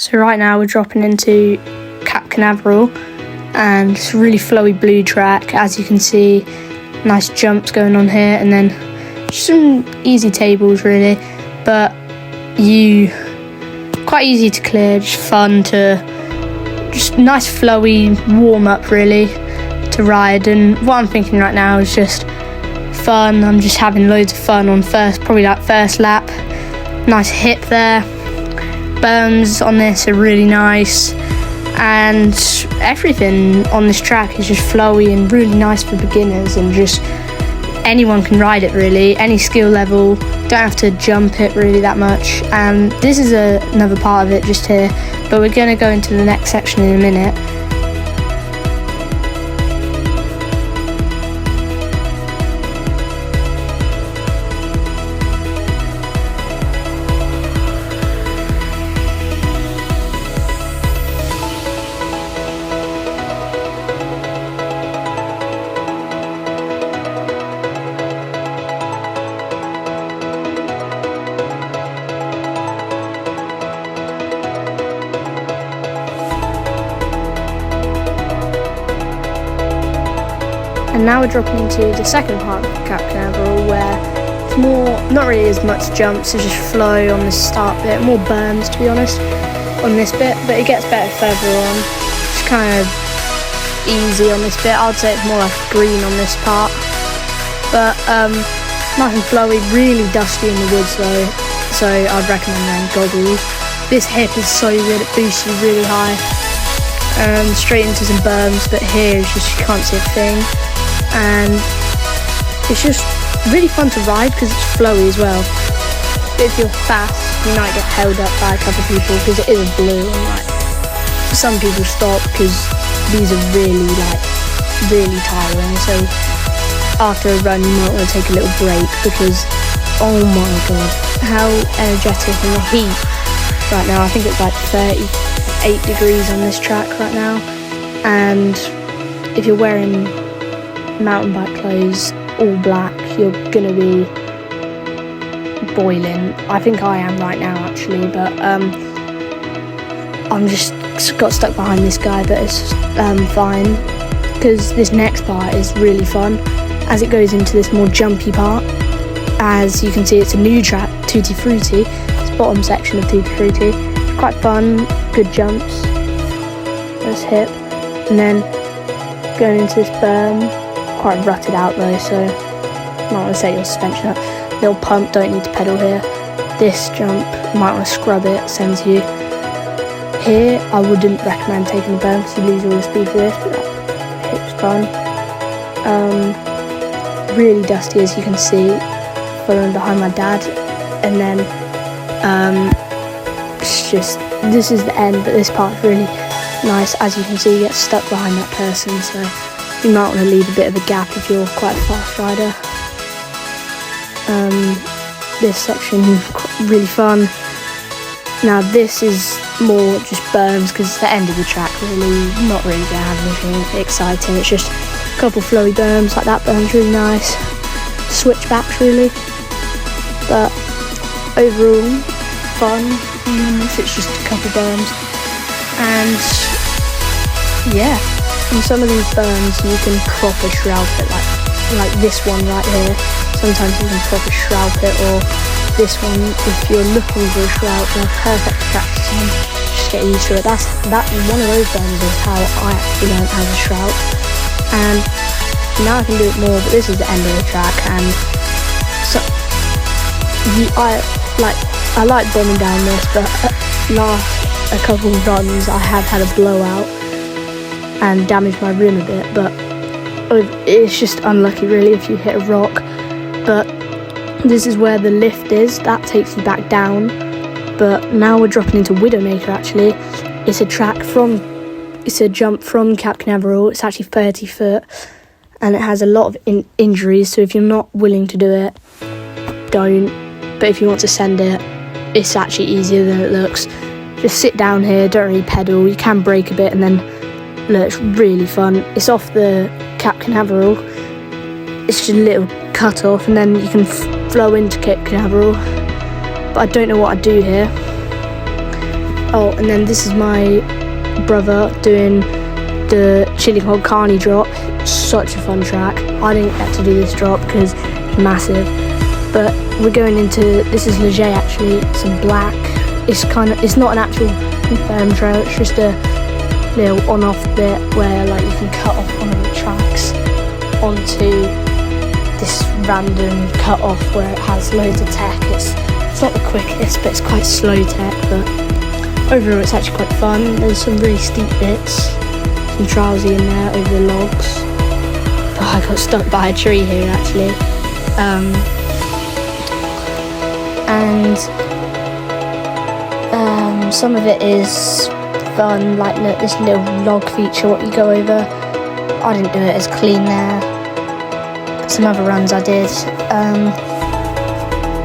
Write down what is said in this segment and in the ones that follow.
So right now we're dropping into Cap Canaveral, and it's a really flowy blue track. As you can see, nice jumps going on here, and then just some easy tables really, but quite easy to clear, just fun to, just nice flowy warm up really to ride. And what I'm thinking right now is just fun. I'm just having loads of fun on first lap. Nice hip there. Berms on this are really nice, and everything on this track is just flowy and really nice for beginners, and just anyone can ride it really, any skill level, don't have to jump it really that much. And this is another part of it just here, but we're going to go into the next section in a minute. And now we're dropping into the second part of Cap Canaveral, where it's more, not really as much jumps, it's just flow on the start bit, more berms to be honest on this bit, but it gets better further on. It's kind of easy on this bit. I'd say it's more like green on this part, but nice and flowy, really dusty in the woods though, so I'd recommend wearing goggles. This hip is so good, it boosts you really high, straight into some berms, but here it's just, you can't see a thing. And it's just really fun to ride because it's flowy as well. But if you're fast, you might get held up by a couple of people because it is a blue, and like some people stop because these are really tiring. So after a run you might want to take a little break, because oh my god, how energetic in the heat right now. I think it's like 38 degrees on this track right now, and if you're wearing mountain bike clothes, all black, you're gonna be boiling. I think I am right now actually, but I'm just got stuck behind this guy, but it's fine, because this next part is really fun as it goes into this more jumpy part. As you can see, it's a new track, Tutti Frutti. It's bottom section of Tutti Frutti. It's quite fun, good jumps. There's hip, and then going into this berm. Quite rutted out though, so I might want to set your suspension up. Little pump, don't need to pedal here. This jump, you might want to scrub it, sends you. Here, I wouldn't recommend taking the berm because you lose all the speed for this, but that hip's fun. Really dusty as you can see, following behind my dad. And then, it's just, this is the end, but this part's really nice. As you can see, you get stuck behind that person, so you might want to leave a bit of a gap if you're quite a fast rider. This section really fun. Now this is more just berms because it's the end of the track really, not really going to have anything exciting. It's just a couple flowy berms, like that berm's really nice. Switchbacks really, but overall fun, even if it's just a couple berms. And yeah, on some of these berms you can proper shroud it, like this one right here. Sometimes you can proper shroud it, or this one if you're looking for a shroud, they're perfect to practice on. Just get used to it. That one of those berms is how I actually learned how to shroud, and now I can do it more. But this is the end of the track, and so I like bombing down this, but last a couple of runs I have had a blowout and damaged my rim a bit, but it's just unlucky really if you hit a rock. But this is where the lift is, that takes you back down. But now we're dropping into Widowmaker actually. It's a jump from Cap Canaveral. It's actually 30 foot, and it has a lot of injuries, so if you're not willing to do it, don't. But if you want to send it, it's actually easier than it looks. Just sit down here, don't really pedal. You can brake a bit, and then look, it's really fun. It's off the Cap Canaveral. It's just a little cut off, and then you can flow into Cap Canaveral. But I don't know what I'd do here. Oh, and then this is my brother doing the Chilling Hog Carney drop. Such a fun track. I didn't get to do this drop because it's massive. But we're going into, this is Leger actually, it's in black. It's not an actual confirmed trail, it's just a little on-off bit where like you can cut off one of the tracks onto this random cut off where it has loads of tech. It's not the quickest, but it's quite slow tech, but overall it's actually quite fun. There's some really steep bits, some trialsy in there over the logs. Oh, I got stuck by a tree here actually. And some of it is fun, like this little log feature what you go over. I didn't do it as clean there, but some other runs I did.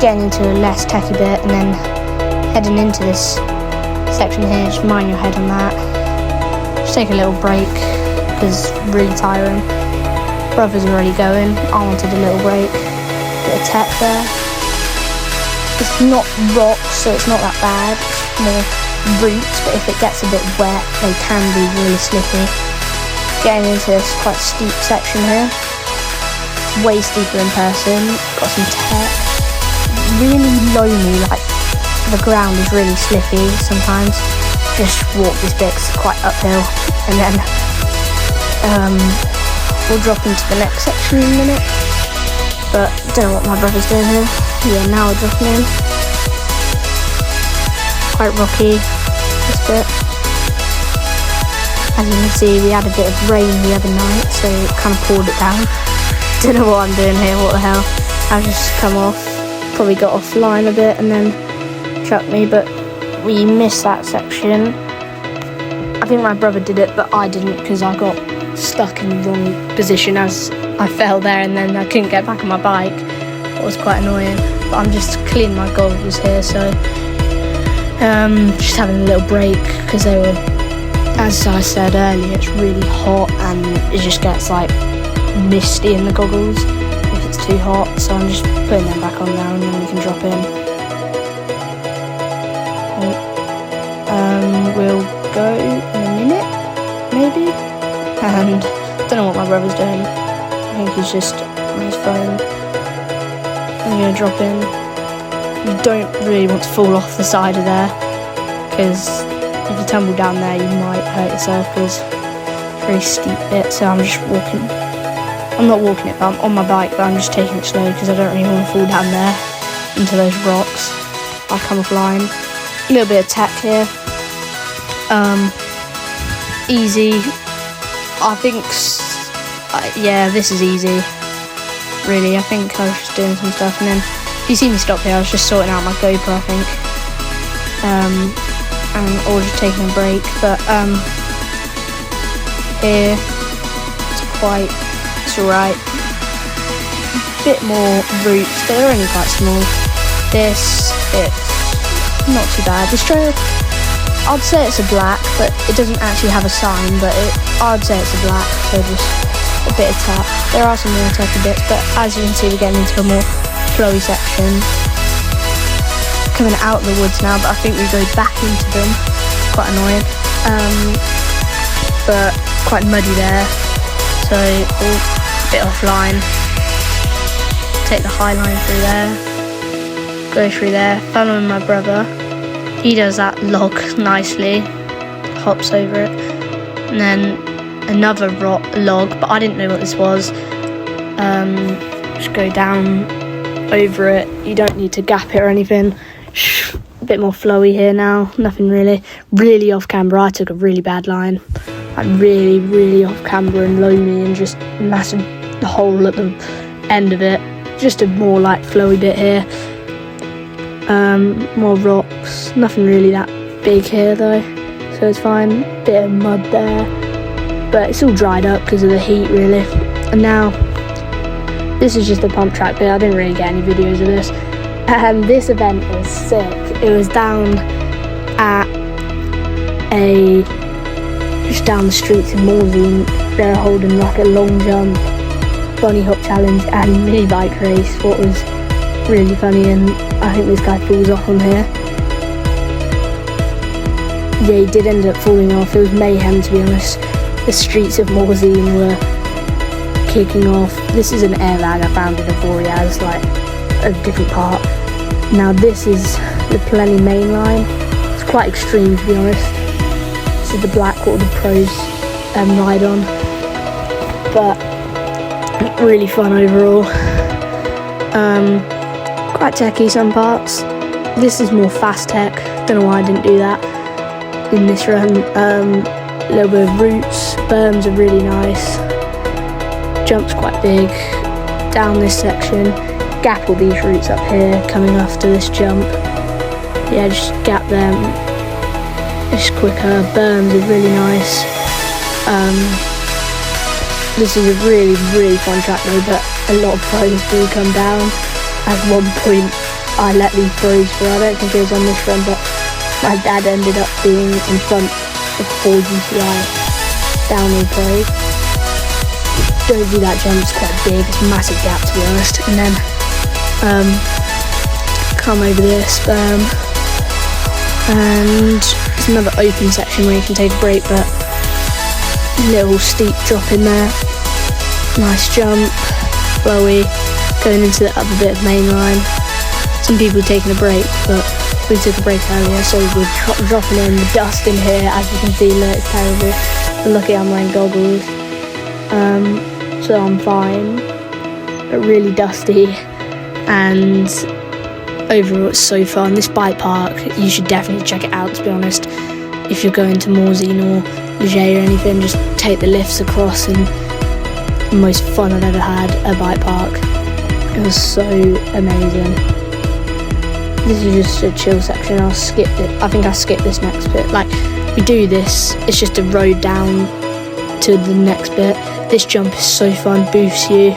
Getting into a less techy bit and then heading into this section here, just mind your head on that. Just take a little break because it's really tiring. Brother's already going, I wanted a little break. Bit of tech there. It's not rocks, so it's not that bad. It's more roots, but if it gets a bit wet, they can be really slippy. Getting into this quite steep section here. Way steeper in person. Got some tech. Really loamy, like the ground is really slippy sometimes. Just walk this bit 'cause it's quite uphill. And then we'll drop into the next section in a minute. But don't know what my brother's doing here. Yeah, now we're dropping in. Quite rocky, this bit. As you can see, we had a bit of rain the other night, so it kind of poured it down. Don't know what I'm doing here, what the hell. I've just come off, probably got offline a bit and then chucked me, but we missed that section. I think my brother did it, but I didn't because I got stuck in the wrong position as I fell there and then I couldn't get back on my bike. It was quite annoying, but I'm just cleaning my goggles here, so just having a little break because they were, as I said earlier, it's really hot and it just gets like misty in the goggles if it's too hot, so I'm just putting them back on now and then we can drop in. We'll go in a minute, maybe, and don't know what my brother's doing. I think he's just on his phone. I'm going to drop in. You don't really want to fall off the side of there because if you tumble down there you might hurt yourself because it's a very steep bit, so I'm just walking. I'm not walking it, but I'm on my bike, but I'm just taking it slow because I don't really want to fall down there into those rocks. I'll come offline. A little bit of tech here. Easy. I think, yeah, this is easy. Really, I think I was just doing some stuff, and then if you see me stop here, I was just sorting out my GoPro, I think, or just taking a break. But here it's alright. Bit more roots, but they're only quite small. It's not too bad. This trail, I'd say it's a black, but it doesn't actually have a sign, but I'd say it's a black, so just a bit of tap. There are some more techy bits, but as you can see, we're getting into a more flowy section. Coming out of the woods now, but I think we go back into them. Quite annoying. But quite muddy there, so a bit offline. Take the high line through there, go through there, following my brother. He does that log nicely, hops over it, and then another log, but I didn't know what this was. Just go down over it. You don't need to gap it or anything. A bit more flowy here now. Nothing really off camber. I took a really bad line, like really off camber and loamy, and just massive hole at the end of it. Just a more like flowy bit here. More rocks, nothing really that big here though, so it's fine. Bit of mud there, but it's all dried up because of the heat really. And now this is just a pump track bit. I didn't really get any videos of this, and this event was sick. It was down at just down the streets in Morsey. They're holding like a long jump, bunny hop challenge and mini bike race. What was really funny, and I think this guy falls off on here. yeah, he did end up falling off. It was mayhem, to be honest. The streets of Morzine were kicking off. This is an airbag I found in Avoriaz, like a different part. Now this is the Plenny main line. It's quite extreme, to be honest. This is the Blackwater Pros ride on, but really fun overall. Quite techy some parts. This is more fast tech. Don't know why I didn't do that in this run. A little bit of roots. Berms are really nice. Jump's quite big. Down this section, gap all these roots up here coming after this jump. Yeah, just gap them. It's quicker. Berms are really nice. This is a really, really fun track though, but a lot of pros do come down. At one point, I let these pros through. I don't think it was on this run, but my dad ended up being in front of 4 UCI downhill pros. Don't do that jump, it's quite big, it's a massive gap to be honest. And then come over this berm, and there's another open section where you can take a break, but little steep drop in there. Nice jump, flowy, going into the other bit of mainline. Some people taking a break, but we took a break earlier, so we're dropping in the dust in here. As you can see, look, it's terrible. But lucky I'm wearing goggles, so I'm fine. But really dusty, and overall it's so fun. This bike park, you should definitely check it out, to be honest. If you're going to Morzine or Leger or anything, just take the lifts across, and the most fun I've ever had at a bike park. It was so amazing. This is just a chill section. I'll skip it. I think I'll skip this next bit. Like, we do this, it's just a road down to the next bit. This jump is so fun, boosts you.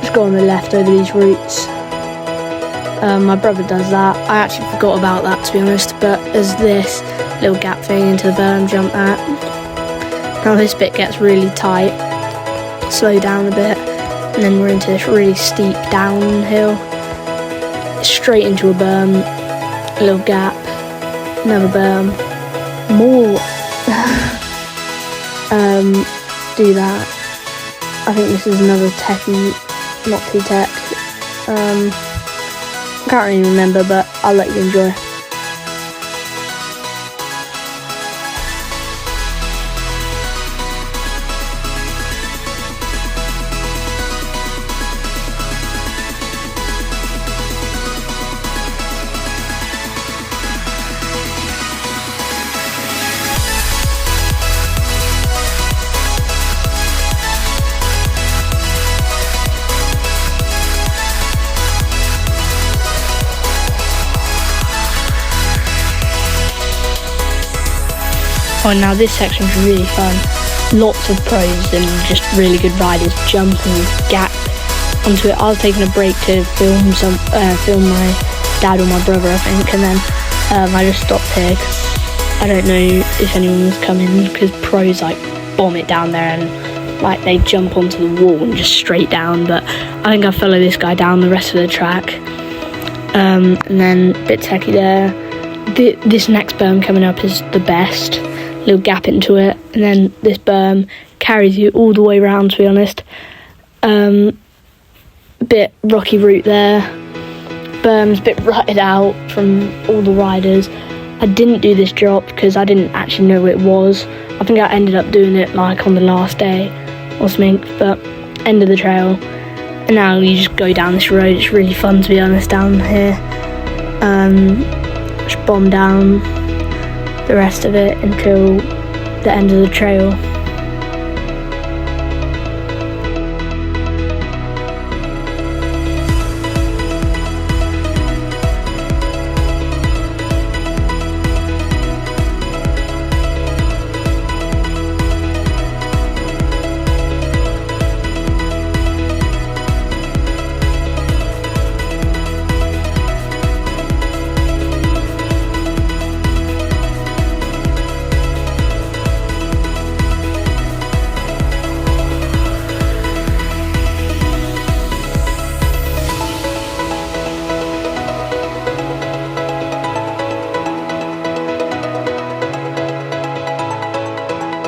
Just go on the left over these roots. My brother does that. I actually forgot about that, to be honest, but there's this little gap thing into the berm, jump that. Now this bit gets really tight. Slow down a bit, and then we're into this really steep downhill. Straight into a berm, a little gap, another berm, more. Do that. I think this is another techie, not too tech. Can't really remember, but I'll let you enjoy. Oh, now this section's really fun. Lots of pros and just really good riders jump and gap onto it. I was taking a break to film my dad or my brother, I think, and then I just stopped here because I don't know if anyone was coming, because pros like bomb it down there and like they jump onto the wall and just straight down. But I think I follow this guy down the rest of the track, and then a bit techie there. This next berm coming up is the best. Little gap into it, and then this berm carries you all the way around, to be honest. Bit rocky route there. Berm's a bit rutted out from all the riders. I didn't do this drop because I didn't actually know what it was. I think I ended up doing it like on the last day or something, but end of the trail. And now you just go down this road. It's really fun, to be honest, down here. Just bomb down the rest of it until the end of the trail.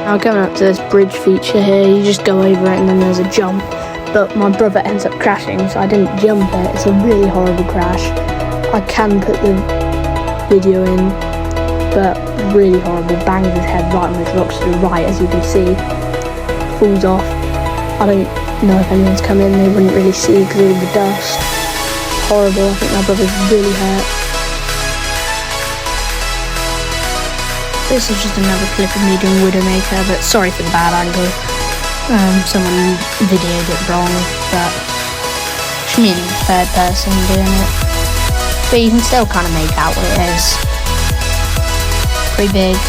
Now coming up to this bridge feature here, you just go over it and then there's a jump. But my brother ends up crashing, so I didn't jump it. It's a really horrible crash. I can put the video in, but really horrible. Bangs his head right on those rocks to the right, as you can see. Falls off. I don't know if anyone's come in, they wouldn't really see because of the dust. Horrible. I think my brother's really hurt. This is just another clip of me doing Widowmaker, but sorry for the bad angle. Someone videoed it wrong, but it's me in third person doing it. But you can still kind of make out what it is. Pretty big,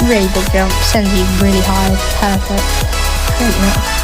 really big jump, sends you really high, perfect. I don't know.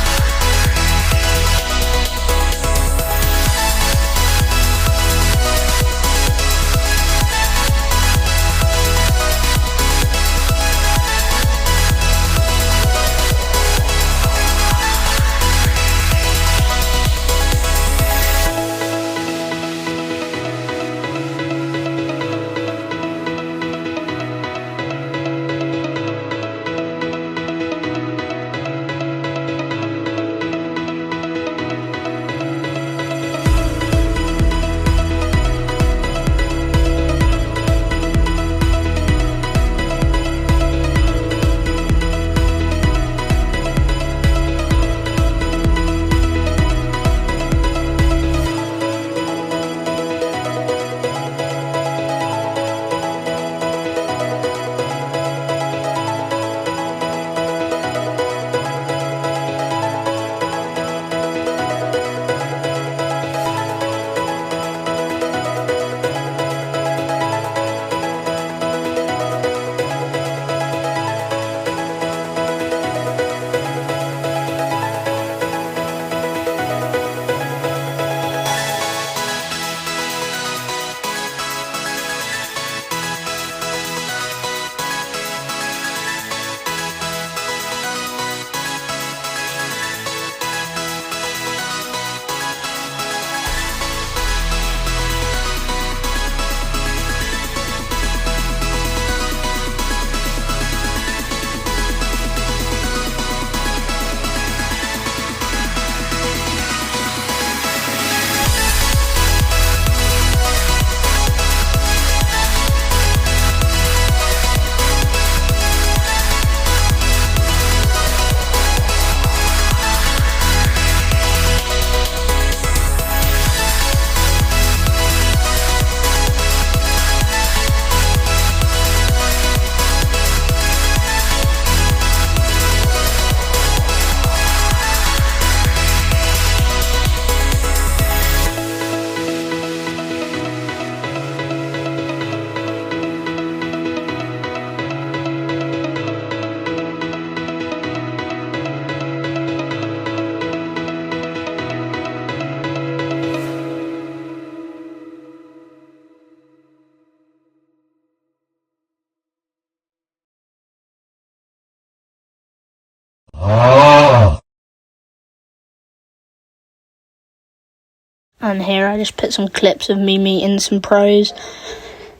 And here I just put some clips of me meeting some pros.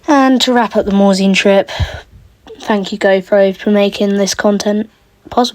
And to wrap up the Morzine trip, thank you GoPro for making this content possible.